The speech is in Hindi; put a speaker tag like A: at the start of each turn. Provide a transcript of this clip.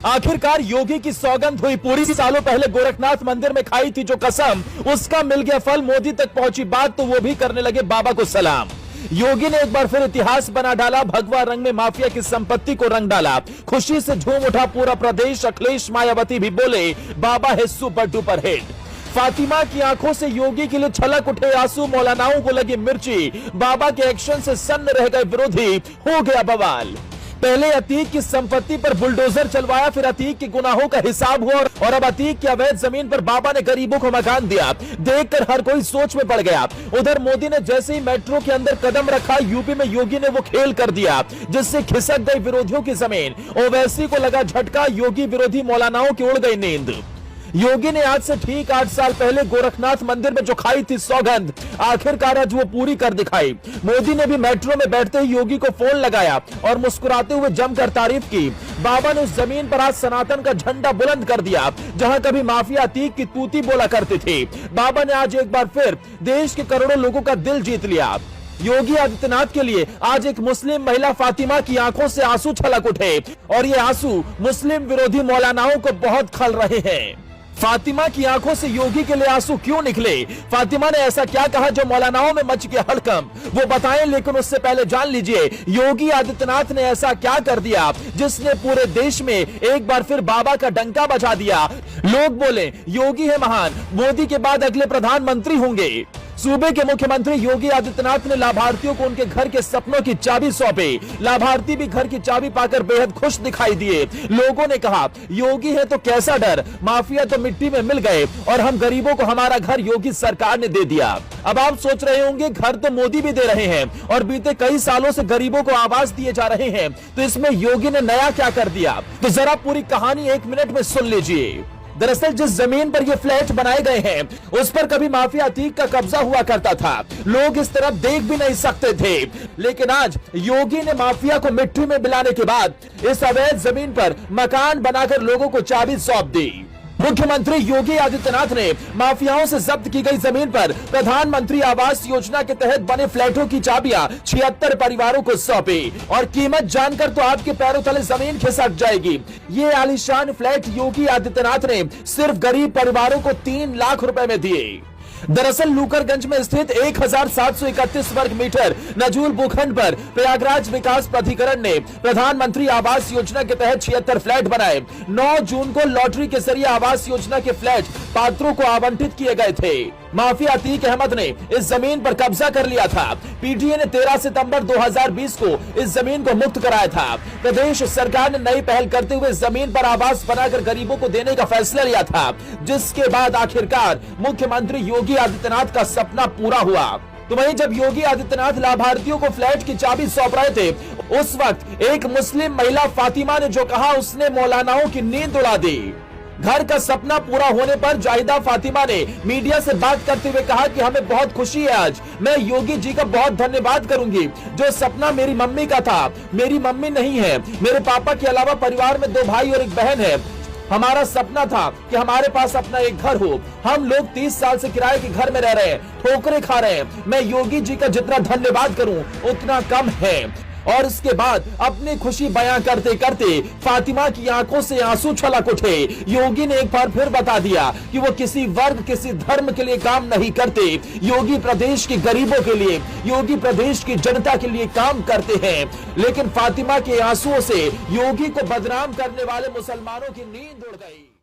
A: आखिरकार योगी की सौगंध हुई पूरी। सालों पहले गोरखनाथ मंदिर में खाई थी जो कसम, उसका मिल गया फल। मोदी तक पहुंची बात तो वो भी करने लगे बाबा को सलाम। योगी ने एक बार फिर इतिहास बना डाला, भगवा रंग में माफिया की संपत्ति को रंग डाला। खुशी से झूम उठा पूरा प्रदेश। अखिलेश मायावती भी बोले बाबा है सुपर डुपर हिट। फातिमा की आंखों से योगी के लिए छलक उठे आंसू, मौलानाओं को लगी मिर्ची। बाबा के एक्शन से सन्न रह गए विरोधी, हो गया बवाल। पहले अतीक की संपत्ति पर बुलडोजर चलवाया, फिर अतीक के गुनाहों का हिसाब हुआ और अब अतीक की अवैध जमीन पर बाबा ने गरीबों को मकान दिया। देखकर हर कोई सोच में पड़ गया। उधर मोदी ने जैसे ही मेट्रो के अंदर कदम रखा, यूपी में योगी ने वो खेल कर दिया जिससे खिसक गई विरोधियों की जमीन। ओवैसी को लगा झटका, योगी विरोधी मौलानाओं की उड़ गई नींद। योगी ने आज से ठीक 8 साल पहले गोरखनाथ मंदिर में जो खाई थी सौगंध, आखिरकार आज वो पूरी कर दिखाई। मोदी ने भी मेट्रो में बैठते ही योगी को फोन लगाया और मुस्कुराते हुए जमकर तारीफ की। बाबा ने उस जमीन पर आज सनातन का झंडा बुलंद कर दिया जहां कभी माफिया अतीक की तूती बोला करती थी। बाबा ने आज एक बार फिर देश के करोड़ों लोगों का दिल जीत लिया। योगी आदित्यनाथ के लिए आज एक मुस्लिम महिला फातिमा की आंखों से आंसू छलक उठे और ये आंसू मुस्लिम विरोधी मौलानाओं को बहुत खल रहे हैं। फातिमा की आंखों से योगी के लिए आंसू क्यों निकले? फातिमा ने ऐसा क्या कहा जो मौलानाओं में मच गया हड़कंप? वो बताएं, लेकिन उससे पहले जान लीजिए योगी आदित्यनाथ ने ऐसा क्या कर दिया जिसने पूरे देश में एक बार फिर बाबा का डंका बजा दिया। लोग बोले योगी है महान, मोदी के बाद अगले प्रधानमंत्री होंगे। सूबे के मुख्यमंत्री योगी आदित्यनाथ ने लाभार्थियों को उनके घर के सपनों की चाबी सौंपी। लाभार्थी भी घर की चाबी पाकर बेहद खुश दिखाई दिए। लोगों ने कहा योगी है तो कैसा डर, माफिया तो मिट्टी में मिल गए और हम गरीबों को हमारा घर योगी सरकार ने दे दिया। अब आप सोच रहे होंगे घर तो मोदी भी दे रहे हैं और बीते कई सालों से गरीबों को आवास दिए जा रहे हैं, तो इसमें योगी ने नया क्या कर दिया? तो जरा पूरी कहानी 1 मिनट में सुन लीजिए। दरअसल जिस जमीन पर ये फ्लैट बनाए गए हैं उस पर कभी माफिया अतीक का कब्जा हुआ करता था। लोग इस तरफ देख भी नहीं सकते थे, लेकिन आज योगी ने माफिया को मिट्टी में मिलाने के बाद इस अवैध जमीन पर मकान बनाकर लोगों को चाबी सौंप दी। मुख्यमंत्री योगी आदित्यनाथ ने माफियाओं से जब्त की गई जमीन पर प्रधानमंत्री आवास योजना के तहत बने फ्लैटों की चाबियां 76 परिवारों को सौंपी और कीमत जानकर तो आपके पैरों तले जमीन खिसक जाएगी। ये आलीशान फ्लैट योगी आदित्यनाथ ने सिर्फ गरीब परिवारों को 3 लाख रुपए में दिए। दरअसल लूकरगंज में स्थित 1731 वर्ग मीटर नजूल भूखंड पर प्रयागराज विकास प्राधिकरण ने प्रधानमंत्री आवास योजना के तहत 76 फ्लैट बनाए। 9 जून को लॉटरी के जरिए आवास योजना के फ्लैट पात्रों को आवंटित किए गए थे। माफिया अतीक अहमद ने इस जमीन पर कब्जा कर लिया था। पीटीए ने 13 सितंबर 2020 को इस जमीन को मुक्त कराया था। प्रदेश सरकार ने नई पहल करते हुए जमीन पर आवास बनाकर गरीबों को देने का फैसला लिया था, जिसके बाद आखिरकार मुख्यमंत्री योगी आदित्यनाथ का सपना पूरा हुआ। तो वहीं जब योगी आदित्यनाथ लाभार्थियों को फ्लैट की चाबी सौंप रहे थे, उस वक्त एक मुस्लिम महिला फातिमा ने जो कहा उसने मौलानाओं की नींद उड़ा दी। घर का सपना पूरा होने पर जाहिदा फातिमा ने मीडिया से बात करते हुए कहा कि हमें बहुत खुशी है। आज मैं योगी जी का बहुत धन्यवाद करूंगी। जो सपना मेरी मम्मी का था, मेरी मम्मी नहीं है, मेरे पापा के अलावा परिवार में 2 भाई और 1 बहन है। हमारा सपना था कि हमारे पास अपना एक घर हो। हम लोग 30 साल से किराए के घर में रह रहे हैं, ठोकरें खा रहे हैं। मैं योगी जी का जितना धन्यवाद करूं उतना कम है। और इसके बाद अपनी खुशी बयां करते करते फातिमा की आंखों से आंसू छलक उठे। योगी ने एक बार फिर बता दिया कि वो किसी वर्ग, किसी धर्म के लिए काम नहीं करते। योगी प्रदेश के गरीबों के लिए, योगी प्रदेश की जनता के लिए काम करते हैं। लेकिन फातिमा के आंसुओं से योगी को बदनाम करने वाले मुसलमानों की नींद उड़ गई।